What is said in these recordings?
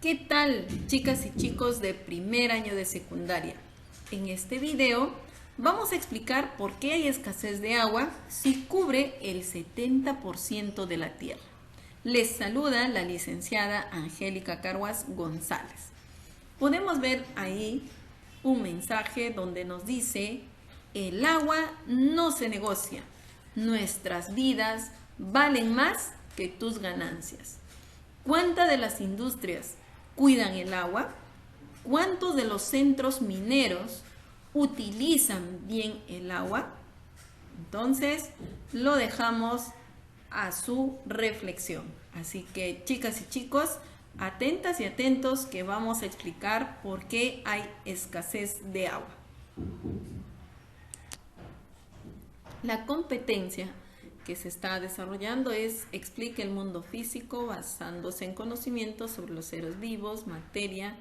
¿Qué tal, chicas y chicos de primer año de secundaria? En este video vamos a explicar por qué hay escasez de agua si cubre el 70% de la tierra. Les saluda la licenciada Angélica Carguas González. Podemos ver ahí un mensaje donde nos dice: el agua no se negocia, nuestras vidas valen más que tus ganancias. ¿Cuántas de las industrias cuidan el agua? ¿Cuántos de los centros mineros utilizan bien el agua? Entonces, lo dejamos a su reflexión. Así que, chicas y chicos, atentas y atentos que vamos a explicar por qué hay escasez de agua. La competencia que se está desarrollando es explica el mundo físico basándose en conocimientos sobre los seres vivos, materia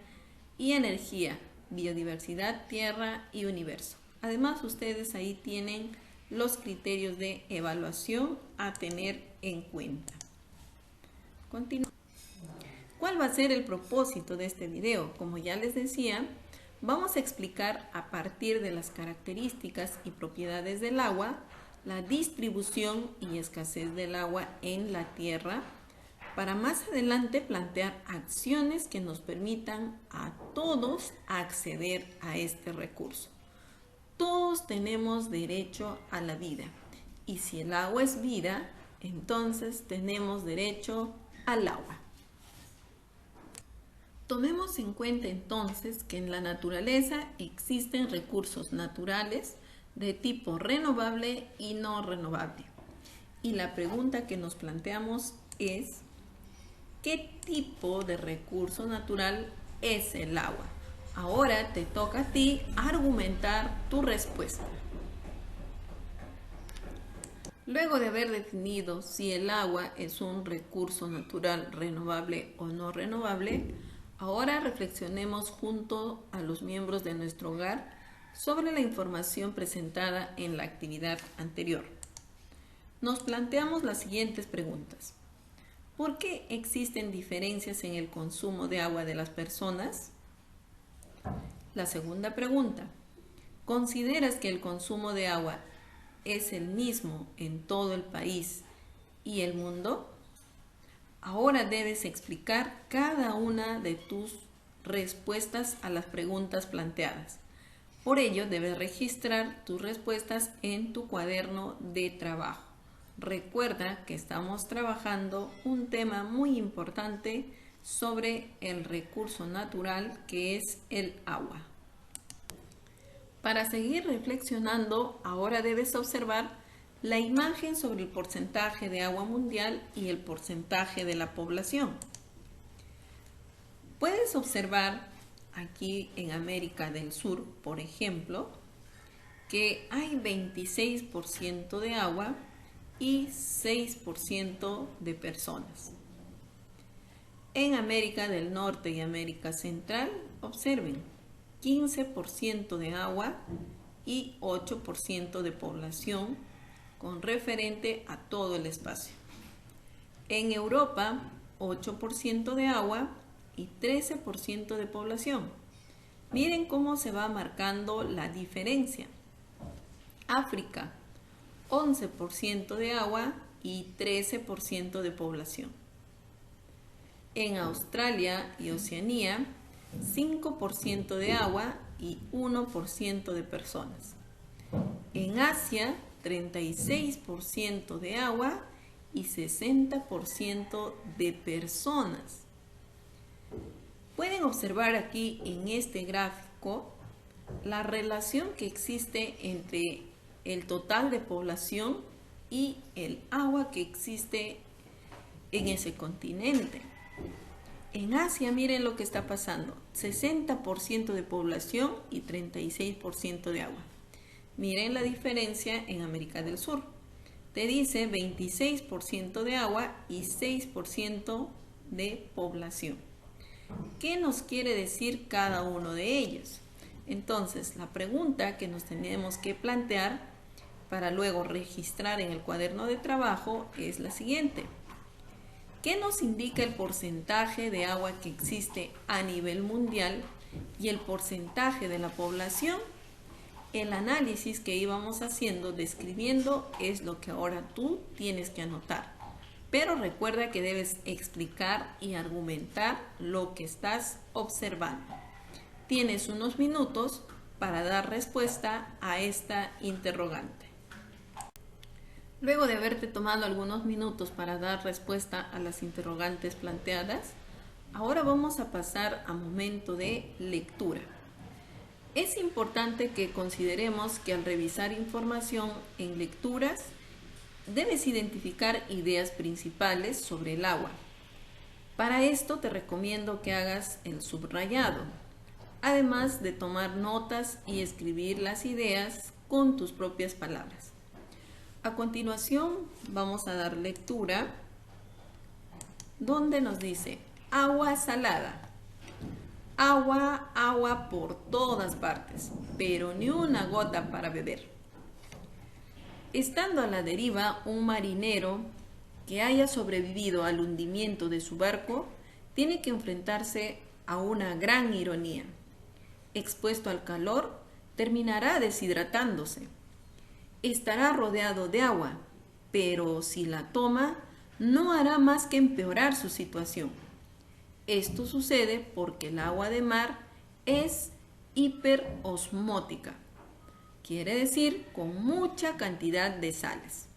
y energía, biodiversidad, tierra y universo. Además, ustedes ahí tienen los criterios de evaluación a tener en cuenta. Continuamos. ¿Cuál va a ser el propósito de este video? Como ya les decía, vamos a explicar a partir de las características y propiedades del agua, la distribución y escasez del agua en la tierra, para más adelante plantear acciones que nos permitan a todos acceder a este recurso. Todos tenemos derecho a la vida, y si el agua es vida, entonces tenemos derecho al agua. Tomemos en cuenta entonces que en la naturaleza existen recursos naturales de tipo renovable y no renovable. Y la pregunta que nos planteamos es: ¿qué tipo de recurso natural es el agua? Ahora te toca a ti argumentar tu respuesta. Luego de haber definido si el agua es un recurso natural renovable o no renovable, ahora reflexionemos junto a los miembros de nuestro hogar sobre la información presentada en la actividad anterior. Nos planteamos las siguientes preguntas. ¿Por qué existen diferencias en el consumo de agua de las personas? La segunda pregunta. ¿Consideras que el consumo de agua es el mismo en todo el país y el mundo? Ahora debes explicar cada una de tus respuestas a las preguntas planteadas. Por ello, debes registrar tus respuestas en tu cuaderno de trabajo. Recuerda que estamos trabajando un tema muy importante sobre el recurso natural que es el agua. Para seguir reflexionando, ahora debes observar la imagen sobre el porcentaje de agua mundial y el porcentaje de la población. Puedes observar aquí en América del Sur, por ejemplo, que hay 26% de agua y 6% de personas. En América del Norte y América Central, observen, 15% de agua y 8% de población con referente a todo el espacio. En Europa, 8% de agua y 13% de población. Miren cómo se va marcando la diferencia. África, 11% de agua y 13% de población. En Australia y Oceanía, 5% de agua y 1% de personas. En Asia, 36% de agua y 60% de personas. Pueden observar aquí en este gráfico la relación que existe entre el total de población y el agua que existe en ese continente. En Asia, miren lo que está pasando: 60% de población y 36% de agua. Miren la diferencia en América del Sur. Te dice 26% de agua y 6% de población. ¿Qué nos quiere decir cada uno de ellos? Entonces, la pregunta que nos tenemos que plantear para luego registrar en el cuaderno de trabajo es la siguiente: que nos indica el porcentaje de agua que existe a nivel mundial y el porcentaje de la población. El análisis que íbamos haciendo, describiendo, es lo que ahora tú tienes que anotar. Pero recuerda que debes explicar y argumentar lo que estás observando. Tienes unos minutos para dar respuesta a esta interrogante. Luego de haberte tomado algunos minutos para dar respuesta a las interrogantes planteadas, ahora vamos a pasar a momento de lectura. Es importante que consideremos que al revisar información en lecturas, debes identificar ideas principales sobre el agua. Para esto te recomiendo que hagas el subrayado, además de tomar notas y escribir las ideas con tus propias palabras. A continuación vamos a dar lectura donde nos dice agua salada. Agua, agua por todas partes, pero ni una gota para beber. Estando a la deriva, un marinero que haya sobrevivido al hundimiento de su barco tiene que enfrentarse a una gran ironía. Expuesto al calor, terminará deshidratándose. Estará rodeado de agua, pero si la toma, no hará más que empeorar su situación. Esto sucede porque el agua de mar es hiperosmótica, quiere decir con mucha cantidad de sales.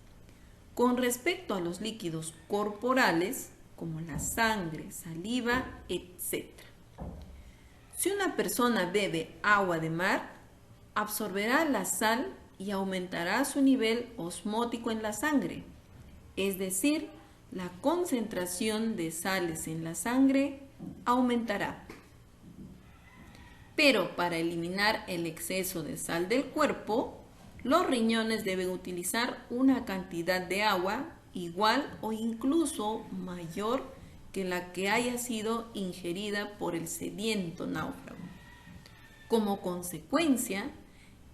Con respecto a los líquidos corporales, como la sangre, saliva, etc. Si una persona bebe agua de mar, absorberá la sal y aumentará su nivel osmótico en la sangre, es decir, la concentración de sales en la sangre aumentará. Pero para eliminar el exceso de sal del cuerpo, los riñones deben utilizar una cantidad de agua igual o incluso mayor que la que haya sido ingerida por el sediento náufrago. Como consecuencia,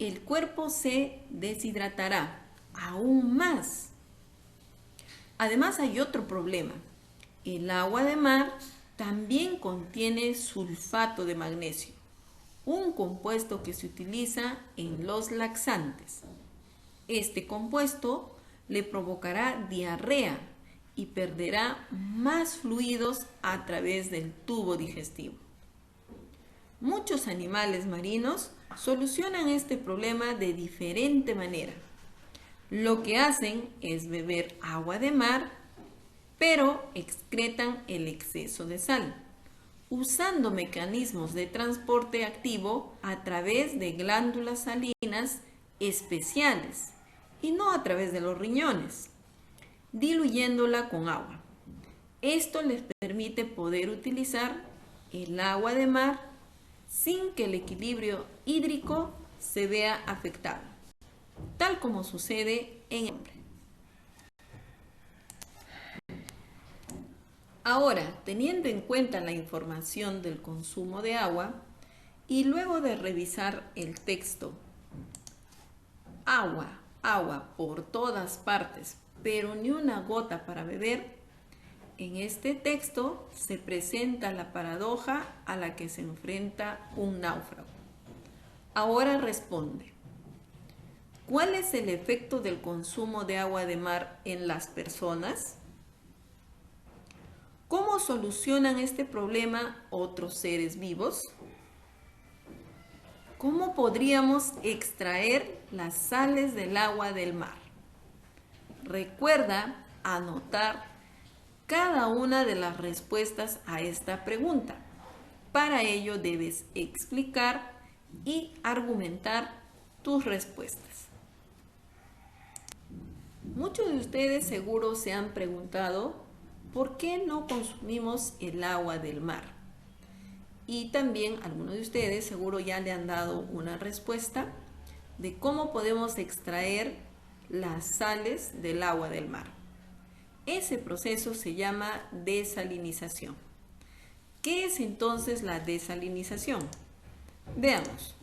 el cuerpo se deshidratará aún más. Además hay otro problema. El agua de mar también contiene sulfato de magnesio, un compuesto que se utiliza en los laxantes. Este compuesto le provocará diarrea y perderá más fluidos a través del tubo digestivo. Muchos animales marinos solucionan este problema de diferente manera. Lo que hacen es beber agua de mar, pero excretan el exceso de sal, usando mecanismos de transporte activo a través de glándulas salinas especiales y no a través de los riñones, diluyéndola con agua. Esto les permite poder utilizar el agua de mar sin que el equilibrio hídrico se vea afectado, tal como sucede en el hombre. Ahora, teniendo en cuenta la información del consumo de agua y luego de revisar el texto, agua, agua por todas partes, pero ni una gota para beber, en este texto se presenta la paradoja a la que se enfrenta un náufrago. Ahora responde, ¿cuál es el efecto del consumo de agua de mar en las personas? ¿Cómo solucionan este problema otros seres vivos? ¿Cómo podríamos extraer las sales del agua del mar? Recuerda anotar cada una de las respuestas a esta pregunta. Para ello debes explicar y argumentar tus respuestas. Muchos de ustedes seguro se han preguntado ¿por qué no consumimos el agua del mar? Y también algunos de ustedes seguro ya le han dado una respuesta de cómo podemos extraer las sales del agua del mar. Ese proceso se llama desalinización. ¿Qué es entonces la desalinización? Veamos.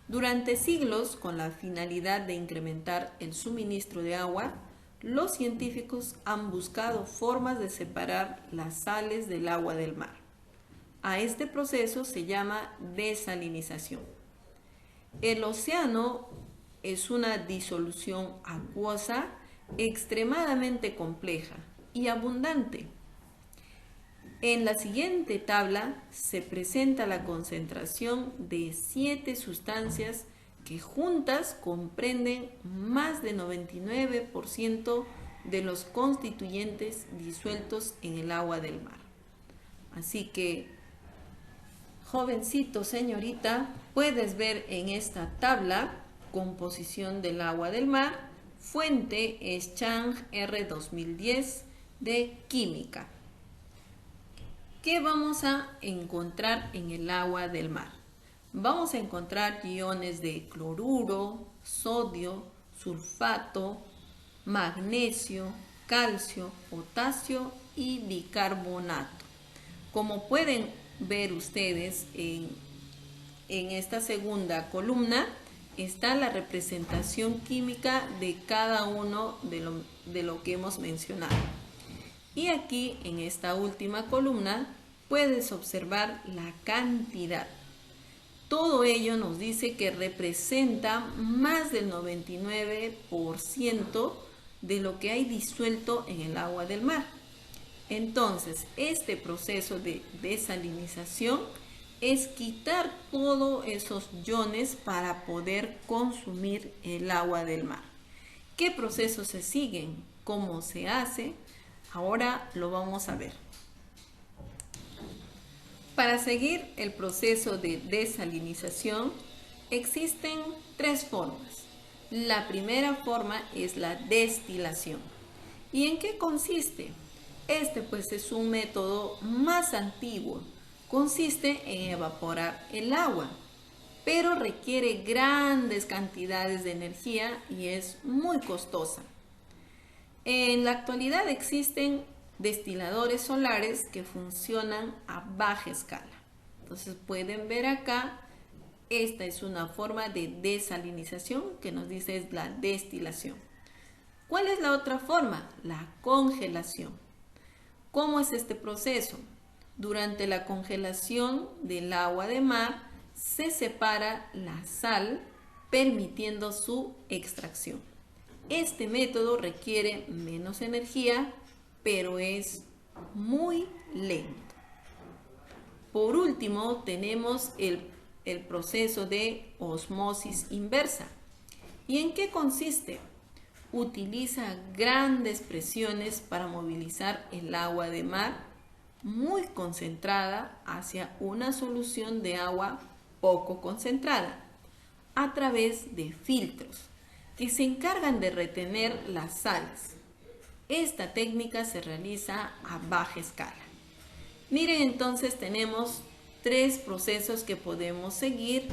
Durante siglos, con la finalidad de incrementar el suministro de agua, los científicos han buscado formas de separar las sales del agua del mar. A este proceso se llama desalinización. El océano es una disolución acuosa extremadamente compleja y abundante. En la siguiente tabla se presenta la concentración de 7 sustancias que juntas comprenden más del 99% de los constituyentes disueltos en el agua del mar. Así que, jovencito, señorita, puedes ver en esta tabla composición del agua del mar. Fuente es Chang R 2010 de Química. ¿Qué vamos a encontrar en el agua del mar? Vamos a encontrar iones de cloruro, sodio, sulfato, magnesio, calcio, potasio y bicarbonato. Como pueden ver ustedes en esta segunda columna está la representación química de cada uno de lo que hemos mencionado. Y aquí en esta última columna puedes observar la cantidad. Todo ello nos dice que representa más del 99% de lo que hay disuelto en el agua del mar. Entonces, este proceso de desalinización es quitar todos esos iones para poder consumir el agua del mar. ¿Qué procesos se siguen? ¿Cómo se hace? Ahora lo vamos a ver. Para seguir el proceso de desalinización existen 3 formas. La primera forma es la destilación. ¿Y en qué consiste? Este pues es un método más antiguo. Consiste en evaporar el agua, pero requiere grandes cantidades de energía y es muy costosa. En la actualidad existen destiladores solares que funcionan a baja escala. Entonces pueden ver acá, esta es una forma de desalinización que nos dice es la destilación. ¿Cuál es la otra forma? La congelación. ¿Cómo es este proceso? Durante la congelación del agua de mar se separa la sal permitiendo su extracción. Este método requiere menos energía, pero es muy lento. Por último, tenemos el proceso de osmosis inversa. ¿Y en qué consiste? Utiliza grandes presiones para movilizar el agua de mar muy concentrada hacia una solución de agua poco concentrada a través de filtros que se encargan de retener las sales. Esta técnica se realiza a baja escala. Miren, entonces tenemos 3 procesos que podemos seguir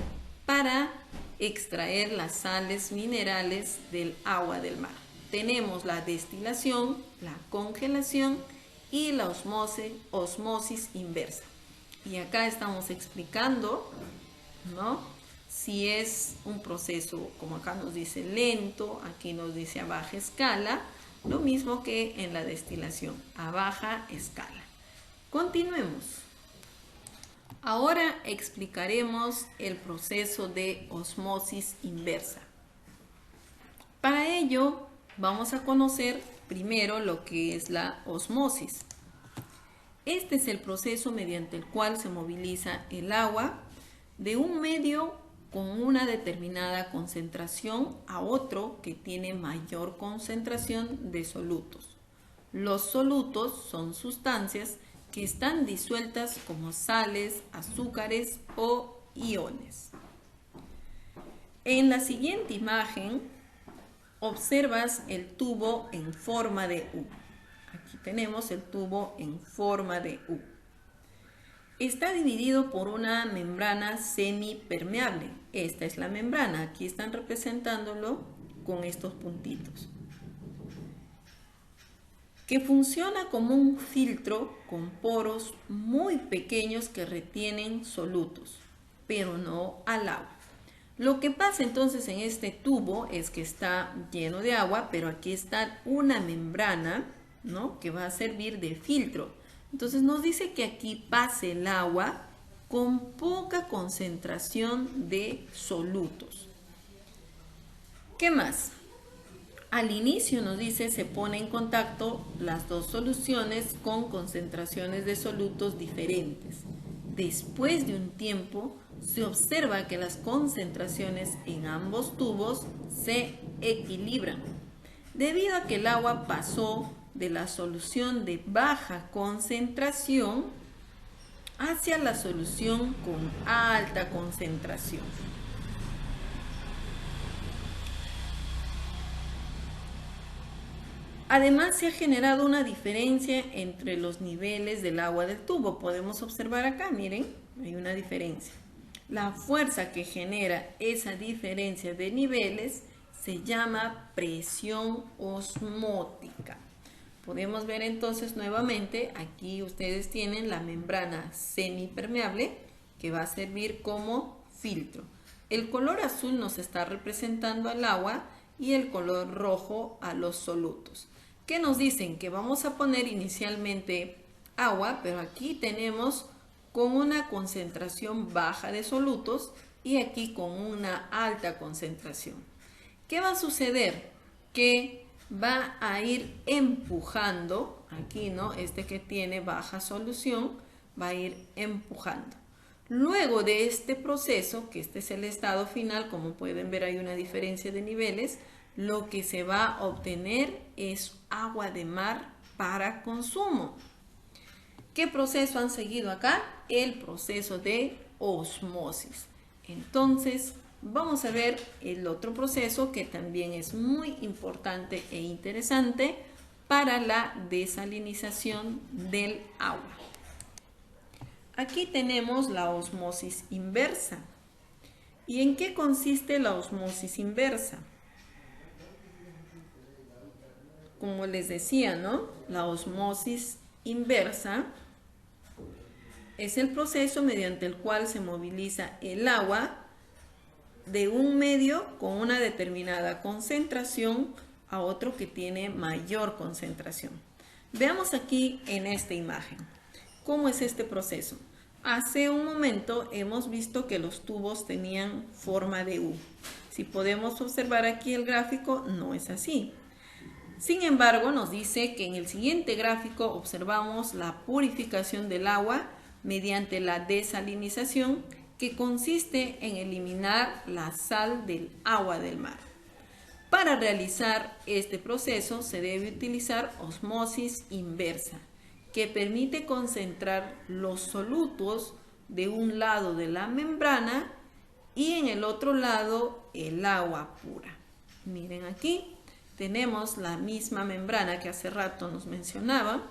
para extraer las sales minerales del agua del mar. Tenemos la destilación, la congelación y la osmosis inversa. Y acá estamos explicando, ¿no?, si es un proceso, como acá nos dice lento, aquí nos dice a baja escala, lo mismo que en la destilación, a baja escala. Continuemos. Ahora explicaremos el proceso de osmosis inversa. Para ello, vamos a conocer primero lo que es la osmosis. Este es el proceso mediante el cual se moviliza el agua de un medio con una determinada concentración a otro que tiene mayor concentración de solutos. Los solutos son sustancias que están disueltas como sales, azúcares o iones. En la siguiente imagen observas el tubo en forma de U. Aquí tenemos el tubo en forma de U. Está dividido por una membrana semipermeable. Esta es la membrana. Aquí están representándolo con estos puntitos. Que funciona como un filtro con poros muy pequeños que retienen solutos, pero no al agua. Lo que pasa entonces en este tubo es que está lleno de agua, pero aquí está una membrana, ¿no?, que va a servir de filtro. Entonces nos dice que aquí pase el agua con poca concentración de solutos. ¿Qué más? Al inicio nos dice se pone en contacto las dos soluciones con concentraciones de solutos diferentes. Después de un tiempo se observa que las concentraciones en ambos tubos se equilibran, debido a que el agua pasó de la solución de baja concentración hacia la solución con alta concentración. Además, se ha generado una diferencia entre los niveles del agua del tubo. Podemos observar acá, miren, hay una diferencia. La fuerza que genera esa diferencia de niveles se llama presión osmótica. Podemos ver entonces nuevamente, aquí ustedes tienen la membrana semipermeable que va a servir como filtro. El color azul nos está representando al agua y el color rojo a los solutos. ¿Qué nos dicen? Que vamos a poner inicialmente agua, pero aquí tenemos con una concentración baja de solutos y aquí con una alta concentración. ¿Qué va a suceder? Que va a ir empujando, aquí, ¿no?, este que tiene baja solución, va a ir empujando. Luego de este proceso, que este es el estado final, como pueden ver hay una diferencia de niveles, lo que se va a obtener es agua de mar para consumo. ¿Qué proceso han seguido acá? El proceso de osmosis. Entonces, vamos a ver el otro proceso que también es muy importante e interesante para la desalinización del agua. Aquí tenemos la osmosis inversa. ¿Y en qué consiste la osmosis inversa? Como les decía, ¿no?, la osmosis inversa es el proceso mediante el cual se moviliza el agua de un medio con una determinada concentración a otro que tiene mayor concentración. Veamos aquí en esta imagen cómo es este proceso. Hace un momento hemos visto que los tubos tenían forma de U. Si podemos observar aquí el gráfico, no es así. Sin embargo, nos dice que en el siguiente gráfico observamos la purificación del agua mediante la desalinización, que consiste en eliminar la sal del agua del mar. Para realizar este proceso se debe utilizar osmosis inversa, que permite concentrar los solutos de un lado de la membrana y en el otro lado el agua pura. Miren aquí. Tenemos la misma membrana que hace rato nos mencionaba.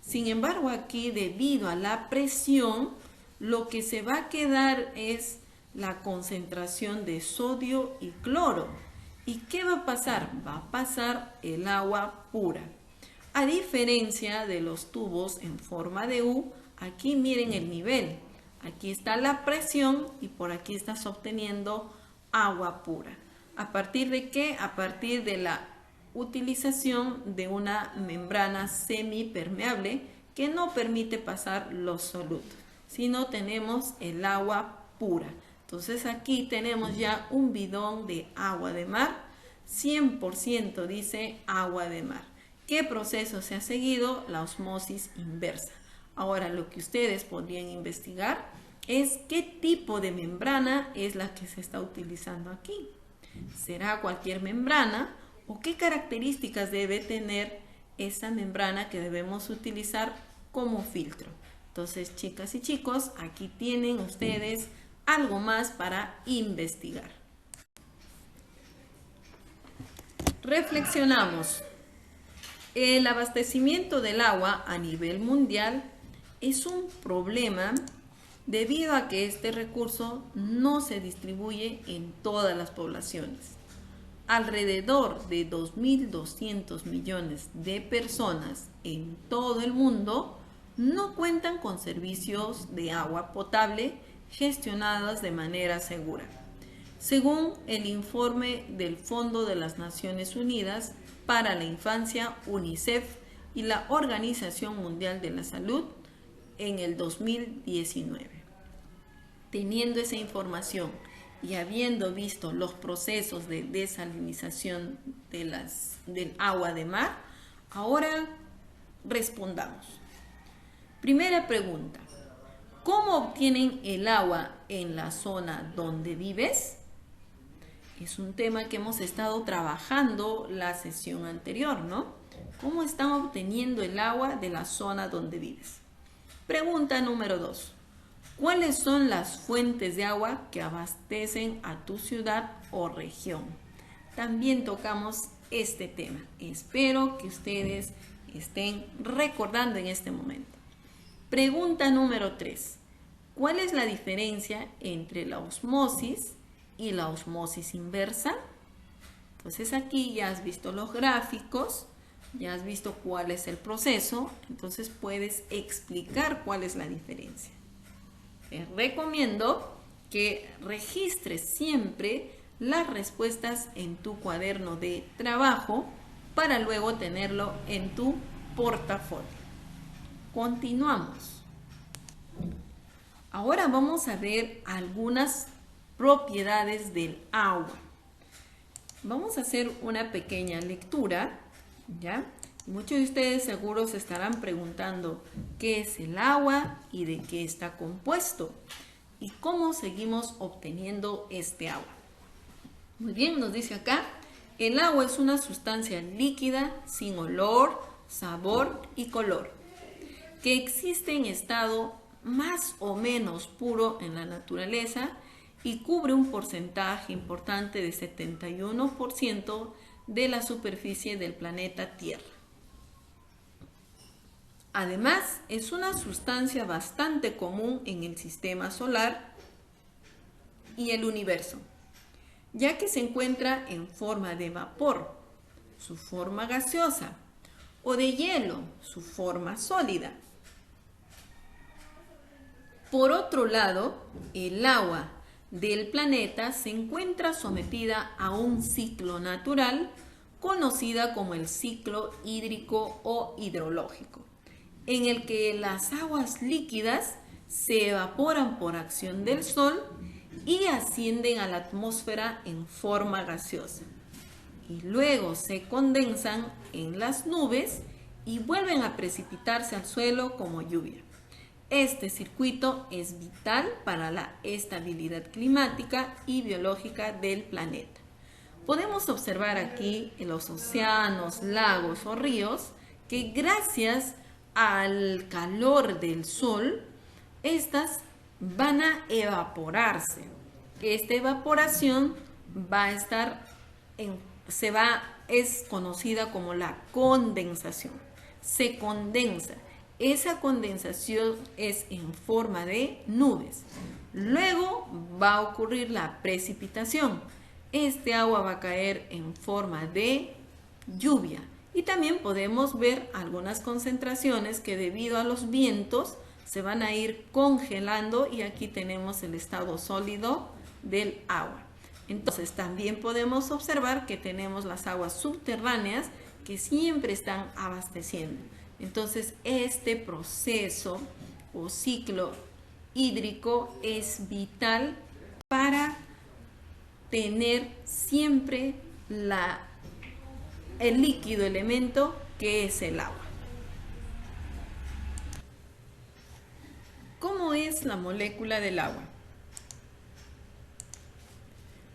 Sin embargo, aquí, debido a la presión, lo que se va a quedar es la concentración de sodio y cloro. ¿Y qué va a pasar? Va a pasar el agua pura. A diferencia de los tubos en forma de U, aquí miren el nivel. Aquí está la presión y por aquí estás obteniendo agua pura. ¿A partir de qué? A partir de la utilización de una membrana semipermeable que no permite pasar los solutos, sino tenemos el agua pura. Entonces aquí tenemos ya un bidón de agua de mar, 100% dice agua de mar. ¿Qué proceso se ha seguido? La osmosis inversa. Ahora lo que ustedes podrían investigar es qué tipo de membrana es la que se está utilizando aquí. ¿Será cualquier membrana? ¿O qué características debe tener esa membrana que debemos utilizar como filtro? Entonces, chicas y chicos, aquí tienen ustedes algo más para investigar. Reflexionamos. El abastecimiento del agua a nivel mundial es un problema debido a que este recurso no se distribuye en todas las poblaciones. Alrededor de 2.200 millones de personas en todo el mundo no cuentan con servicios de agua potable gestionados de manera segura. según el informe del Fondo de las Naciones Unidas para la Infancia, UNICEF, y la Organización Mundial de la Salud en el 2019. Teniendo esa información y habiendo visto los procesos de desalinización del agua de mar, ahora respondamos. Primera pregunta: ¿cómo obtienen el agua en la zona donde vives? Es un tema que hemos estado trabajando la sesión anterior, ¿no? ¿Cómo están obteniendo el agua de la zona donde vives? Pregunta número 2. ¿Cuáles son las fuentes de agua que abastecen a tu ciudad o región? También tocamos este tema. Espero que ustedes estén recordando en este momento. Pregunta número 3. ¿Cuál es la diferencia entre la osmosis y la osmosis inversa? Entonces aquí ya has visto los gráficos, ya has visto cuál es el proceso, entonces puedes explicar cuál es la diferencia. Te recomiendo que registres siempre las respuestas en tu cuaderno de trabajo para luego tenerlo en tu portafolio. Continuamos. Ahora vamos a ver algunas propiedades del agua. Vamos a hacer una pequeña lectura, ¿ya? Muchos de ustedes seguro se estarán preguntando qué es el agua y de qué está compuesto y cómo seguimos obteniendo este agua. Muy bien, nos dice acá, el agua es una sustancia líquida sin olor, sabor y color, que existe en estado más o menos puro en la naturaleza y cubre un porcentaje importante de 71% de la superficie del planeta Tierra. Además, es una sustancia bastante común en el sistema solar y el universo, ya que se encuentra en forma de vapor, su forma gaseosa, o de hielo, su forma sólida. Por otro lado, el agua del planeta se encuentra sometida a un ciclo natural conocida como el ciclo hídrico o hidrológico, en el que las aguas líquidas se evaporan por acción del sol y ascienden a la atmósfera en forma gaseosa, y luego se condensan en las nubes y vuelven a precipitarse al suelo como lluvia. Este circuito es vital para la estabilidad climática y biológica del planeta. Podemos observar aquí en los océanos, lagos o ríos que gracias al calor del sol, estas van a evaporarse. Esta evaporación es conocida como la condensación. Se condensa. Esa condensación es en forma de nubes. Luego va a ocurrir la precipitación. Este agua va a caer en forma de lluvia. Y también podemos ver algunas concentraciones que debido a los vientos se van a ir congelando, y aquí tenemos el estado sólido del agua. Entonces también podemos observar que tenemos las aguas subterráneas que siempre están abasteciendo. Entonces este proceso o ciclo hídrico es vital para tener siempre el líquido elemento que es el agua. ¿Cómo es la molécula del agua?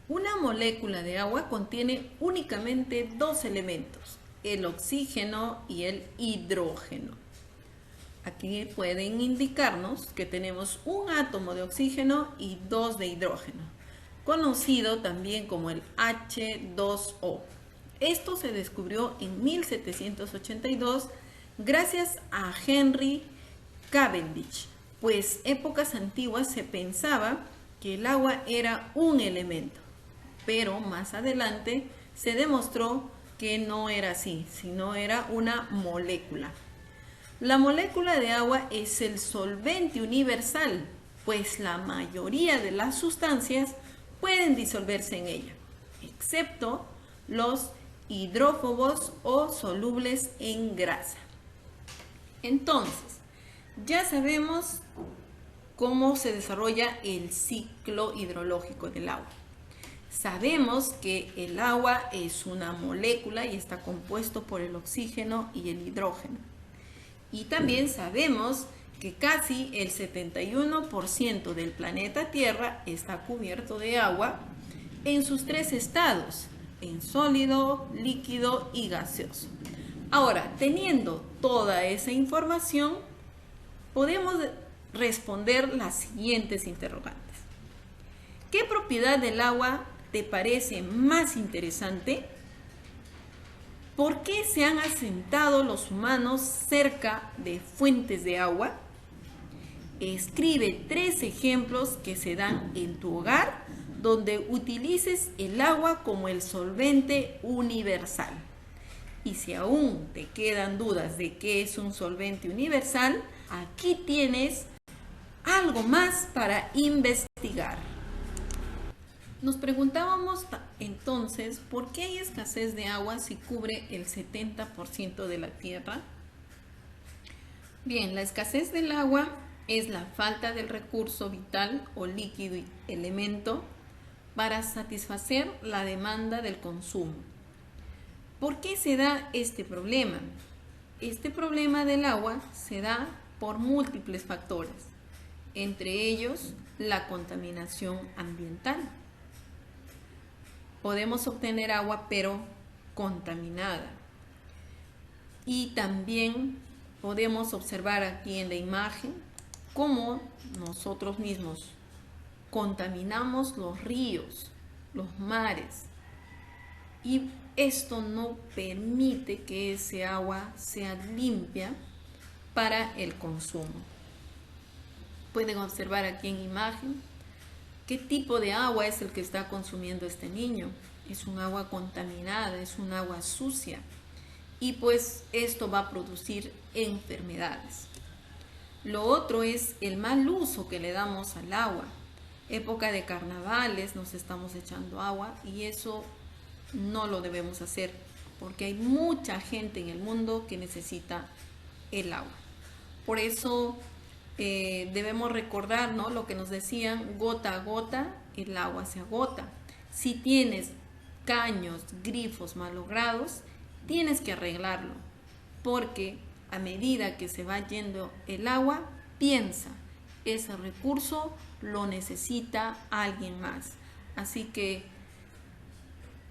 Una molécula de agua contiene únicamente dos elementos, el oxígeno y el hidrógeno. Aquí pueden indicarnos que tenemos un átomo de oxígeno y dos de hidrógeno, conocido también como el H2O. Esto se descubrió en 1782 gracias a Henry Cavendish, pues épocas antiguas se pensaba que el agua era un elemento, pero más adelante se demostró que no era así, sino era una molécula. La molécula de agua es el solvente universal, pues la mayoría de las sustancias pueden disolverse en ella, excepto los hidrófobos o solubles en grasa. Entonces, ya sabemos cómo se desarrolla el ciclo hidrológico del agua. Sabemos que el agua es una molécula y está compuesto por el oxígeno y el hidrógeno. Y también sabemos que casi el 71% del planeta Tierra está cubierto de agua en sus tres estados, en sólido, líquido y gaseoso. Ahora, teniendo toda esa información, podemos responder las siguientes interrogantes. ¿Qué propiedad del agua te parece más interesante? ¿Por qué se han asentado los humanos cerca de fuentes de agua? Escribe 3 ejemplos que se dan en tu hogar donde utilices el agua como el solvente universal. Y si aún te quedan dudas de qué es un solvente universal, aquí tienes algo más para investigar. Nos preguntábamos entonces, ¿por qué hay escasez de agua si cubre el 70% de la Tierra? Bien, la escasez del agua es la falta del recurso vital o líquido y elemento para satisfacer la demanda del consumo. ¿Por qué se da este problema? Este problema del agua se da por múltiples factores, entre ellos la contaminación ambiental. Podemos obtener agua pero contaminada. Y también podemos observar aquí en la imagen cómo nosotros mismos contaminamos los ríos, los mares, y esto no permite que ese agua sea limpia para el consumo. Pueden observar aquí en imagen qué tipo de agua es el que está consumiendo este niño. Es un agua contaminada, es un agua sucia, y pues esto va a producir enfermedades. Lo otro es el mal uso que le damos al agua. Época de carnavales nos estamos echando agua y eso no lo debemos hacer porque hay mucha gente en el mundo que necesita el agua. Por eso debemos recordar, ¿no?, lo que nos decían: gota a gota el agua se agota. Si tienes caños, grifos malogrados, tienes que arreglarlo, porque a medida que se va yendo el agua, piensa, ese recurso lo necesita alguien más. Así que,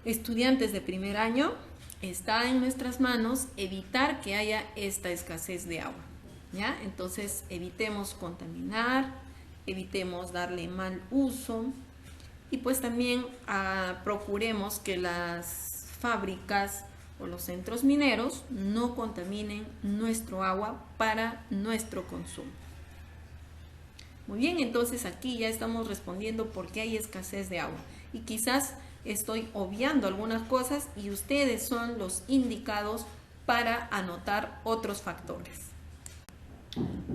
estudiantes de primer año, está en nuestras manos evitar que haya esta escasez de agua, ¿ya? Entonces, evitemos contaminar, evitemos darle mal uso, y pues también procuremos que las fábricas o los centros mineros no contaminen nuestro agua para nuestro consumo. Muy bien, entonces aquí ya estamos respondiendo por qué hay escasez de agua. Y quizás estoy obviando algunas cosas y ustedes son los indicados para anotar otros factores.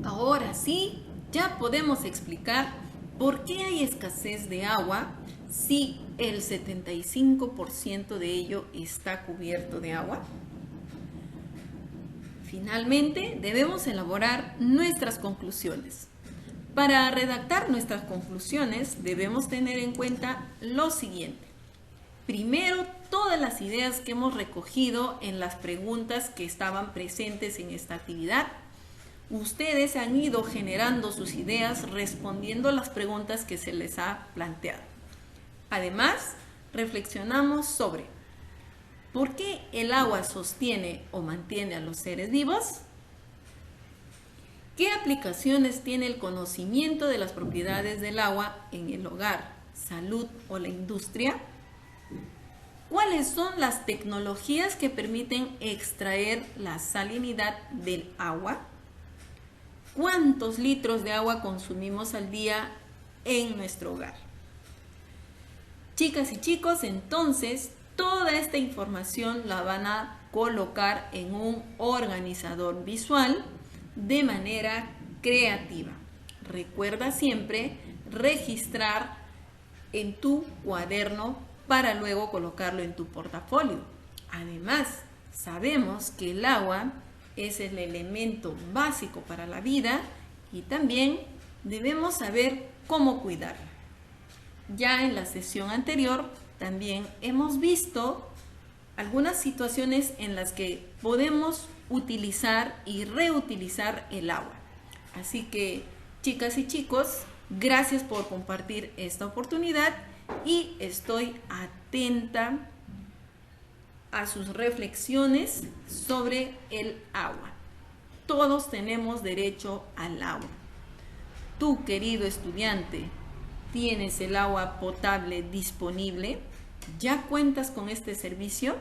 Ahora sí, ya podemos explicar por qué hay escasez de agua si el 75% de ello está cubierto de agua. Finalmente, debemos elaborar nuestras conclusiones. Para redactar nuestras conclusiones, debemos tener en cuenta lo siguiente. Primero, todas las ideas que hemos recogido en las preguntas que estaban presentes en esta actividad. Ustedes han ido generando sus ideas respondiendo las preguntas que se les ha planteado. Además, reflexionamos sobre ¿por qué el agua sostiene o mantiene a los seres vivos? ¿Qué aplicaciones tiene el conocimiento de las propiedades del agua en el hogar, salud o la industria? ¿Cuáles son las tecnologías que permiten extraer la salinidad del agua? ¿Cuántos litros de agua consumimos al día en nuestro hogar? Chicas y chicos, entonces, toda esta información la van a colocar en un organizador visual de manera creativa. Recuerda siempre registrar en tu cuaderno para luego colocarlo en tu portafolio. Además, sabemos que el agua es el elemento básico para la vida y también debemos saber cómo cuidarla. Ya en la sesión anterior también hemos visto algunas situaciones en las que podemos utilizar y reutilizar el agua. Así que, chicas y chicos, gracias por compartir esta oportunidad y estoy atenta a sus reflexiones sobre el agua. Todos tenemos derecho al agua. Tú, querido estudiante, ¿tienes el agua potable disponible? ¿Ya cuentas con este servicio?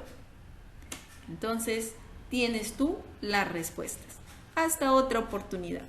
Entonces, tienes tú las respuestas. Hasta otra oportunidad.